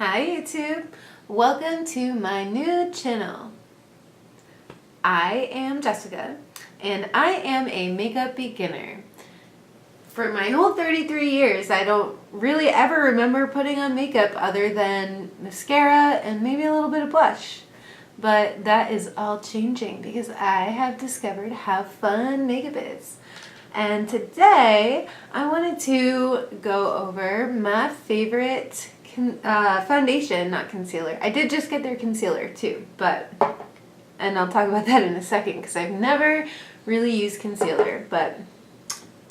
Hi YouTube, welcome to my new channel. I am Jessica and I am a makeup beginner. For my whole 33 years I don't really ever remember putting on makeup other than mascara and maybe a little bit of blush. But that is all changing because I have discovered how fun makeup is. And today I wanted to go over my favorite foundation, not concealer. I did just get their concealer too, and I'll talk about that in a second because I've never really used concealer, but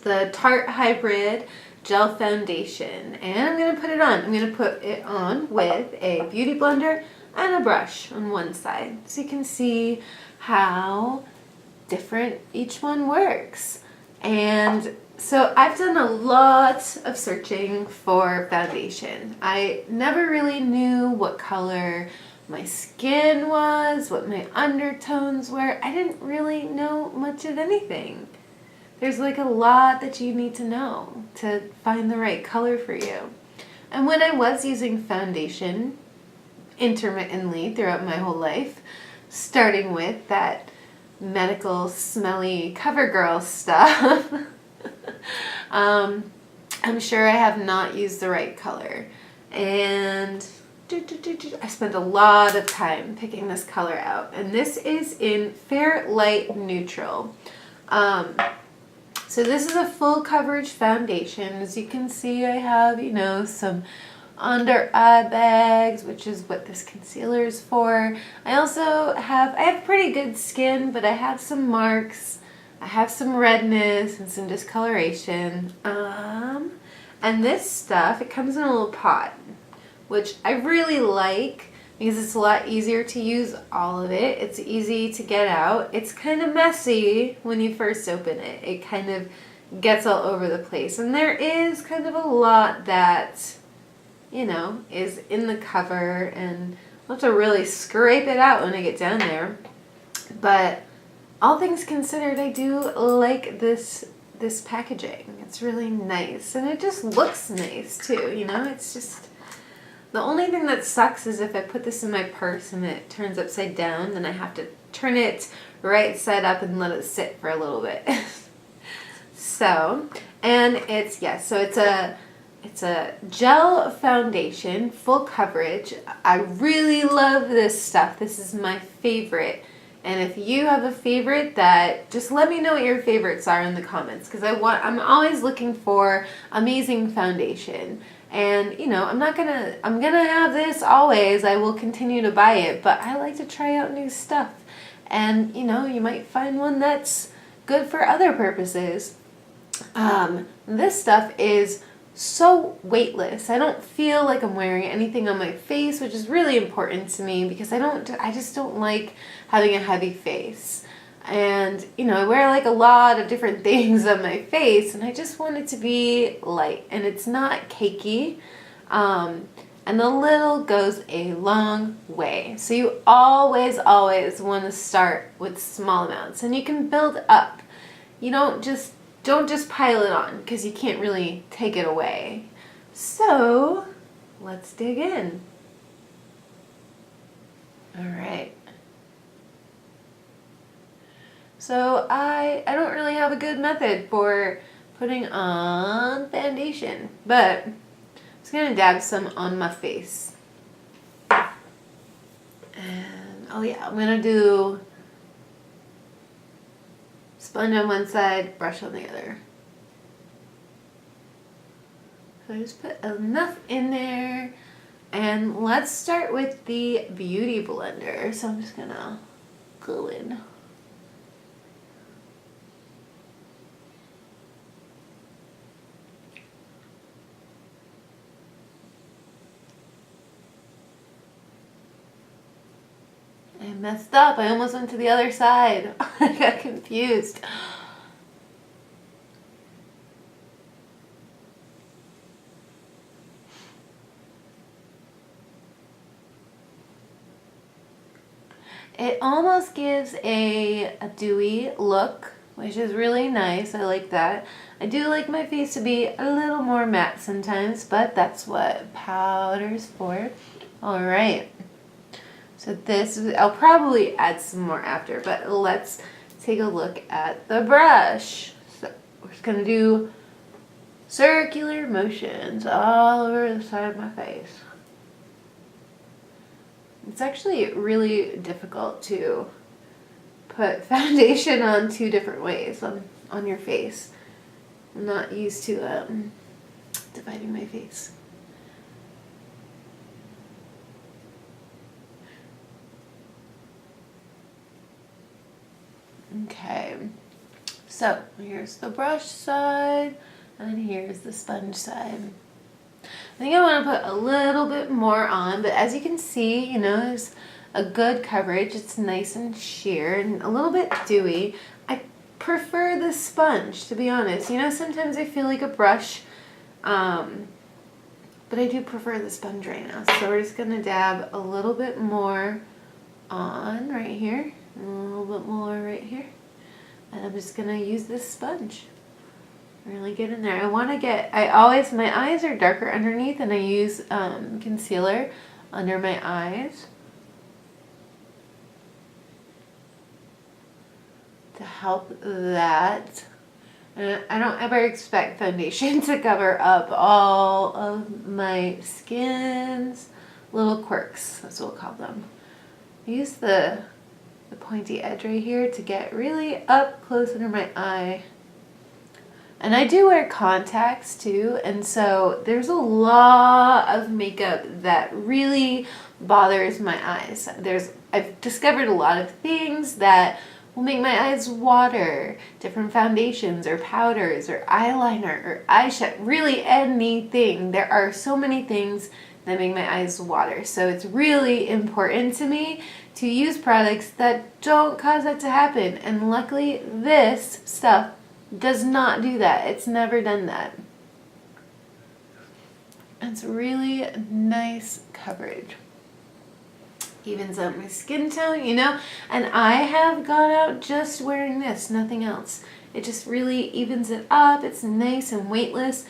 the Tarte Hybrid Gel Foundation, and I'm going to put it on. I'm going to put it on with a beauty blender and a brush on one side so you can see how different each one works. And so I've done a lot of searching for foundation. I never really knew what color my skin was, what my undertones were. I didn't really know much of anything. There's like a lot that you need to know to find the right color for you. And when I was using foundation intermittently throughout my whole life, starting with that medical smelly CoverGirl stuff, I'm sure I have not used the right color, and I spent a lot of time picking this color out, and this is in Fair Light Neutral. So this is a full coverage foundation. As you can see, I have, some under eye bags, which is what this concealer is for. I have pretty good skin, but I have some marks. I have some redness and some discoloration. And this stuff, it comes in a little pot, which I really like because it's a lot easier to use all of it. It's easy to get out. It's kind of messy when you first open it. It kind of gets all over the place. And there is kind of a lot that, is in the cover, and I'll have to really scrape it out when I get down there. But all things considered, I do like this packaging. It's really nice, and it just looks nice too, It's just, the only thing that sucks is if I put this in my purse and it turns upside down, then I have to turn it right side up and let it sit for a little bit. So it's a gel foundation, full coverage. I really love this stuff. This is my favorite. And if you have a favorite, just let me know what your favorites are in the comments, because I'm always looking for amazing foundation. And I'm gonna have this always. I will continue to buy it, but I like to try out new stuff. And you might find one that's good for other purposes. This stuff is so weightless. I don't feel like I'm wearing anything on my face, which is really important to me because I just don't like having a heavy face. And I wear like a lot of different things on my face, and I just want it to be light and it's not cakey. And the little goes a long way. So you always want to start with small amounts, and you can build up. You don't just pile it on because you can't really take it away. So let's dig in. All right. So I don't really have a good method for putting on foundation, but I'm just gonna dab some on my face. And I'm gonna do sponge on one side, brush on the other. So I just put enough in there. And let's start with the beauty blender. So I'm just gonna go in. I messed up. I almost went to the other side. I got confused. It almost gives a dewy look which is really nice. I like that. I do like my face to be a little more matte sometimes, but that's what powder's for. All right. So this, I'll probably add some more after, but let's take a look at the brush. So we're just gonna do circular motions all over the side of my face. It's actually really difficult to put foundation on 2 different ways on your face. I'm not used to dividing my face. Okay, so here's the brush side and here's the sponge side. I think I want to put a little bit more on, but as you can see, you know, there's a good coverage. It's nice and sheer and a little bit dewy. I prefer the sponge, to be honest. You know, sometimes I feel like a brush, but I do prefer the sponge right now. So we're just gonna dab a little bit more on right here, and a little bit more right here, and I'm just gonna use this sponge. Really get in there. My eyes are darker underneath, and I use concealer under my eyes to help that. And I don't ever expect foundation to cover up all of my skin's little quirks. That's what we'll call them. I use the pointy edge right here to get really up close under my eye. And I do wear contacts too, and so there's a lot of makeup that really bothers my eyes. I've discovered a lot of things that will make my eyes water, different foundations or powders or eyeliner or eyeshadow, really anything. There are so many things that make my eyes water. So it's really important to me to use products that don't cause that to happen. And luckily this stuff does not do that. It's never done that. It's really nice coverage. Evens out my skin tone, you know, and I have gone out just wearing this, nothing else. It just really evens it up. It's nice and weightless.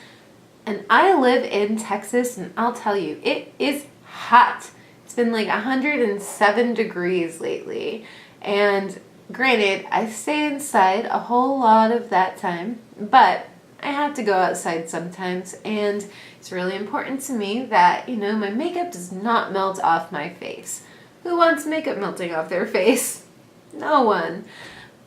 And I live in Texas, and I'll tell you, it is hot. It's been like 107 degrees lately. And granted, I stay inside a whole lot of that time, but I have to go outside sometimes, and it's really important to me that, you know, my makeup does not melt off my face. Who wants makeup melting off their face? No one.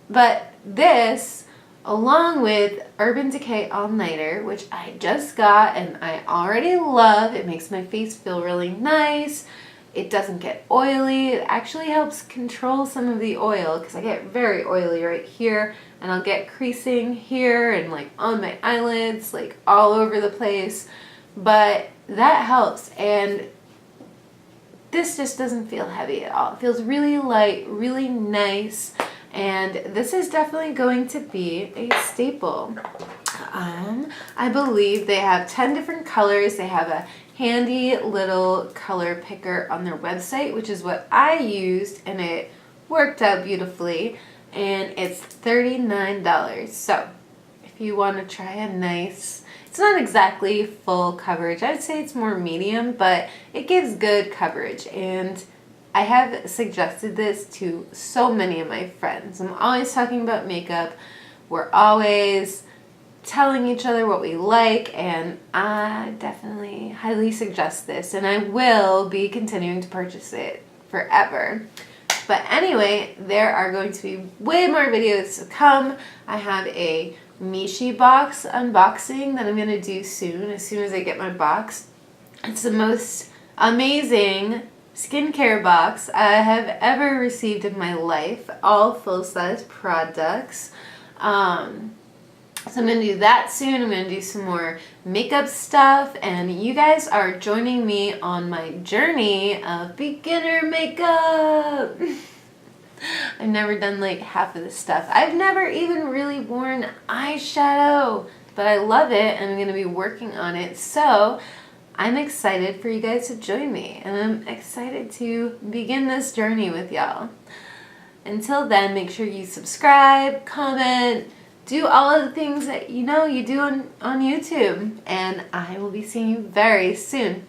But this, along with Urban Decay All Nighter, which I just got and I already love, it makes my face feel really nice. It doesn't get oily. It actually helps control some of the oil because I get very oily right here, and I'll get creasing here and like on my eyelids, like all over the place. But that helps, and this just doesn't feel heavy at all. It feels really light, really nice, and this is definitely going to be a staple. I believe they have 10 different colors. They have a handy little color picker on their website, which is what I used, and it worked out beautifully, and it's $39. So if you want to try a nice, it's not exactly full coverage, I'd say it's more medium, but it gives good coverage, and I have suggested this to so many of my friends. I'm always talking about makeup. We're always telling each other what we like, and I definitely highly suggest this, and I will be continuing to purchase it forever. But anyway, there are going to be way more videos to come. I have a Mishi box unboxing that I'm going to do soon as I get my box. It's the most amazing skincare box I have ever received in my life, all full-size products. So I'm going to do that soon. I'm going to do some more makeup stuff, and you guys are joining me on my journey of beginner makeup. I've never done like half of this stuff. I've never even really worn eyeshadow, but I love it, and I'm going to be working on it. So I'm excited for you guys to join me, and I'm excited to begin this journey with y'all. Until then, make sure you subscribe, comment, do all of the things that you know you do on YouTube. And I will be seeing you very soon.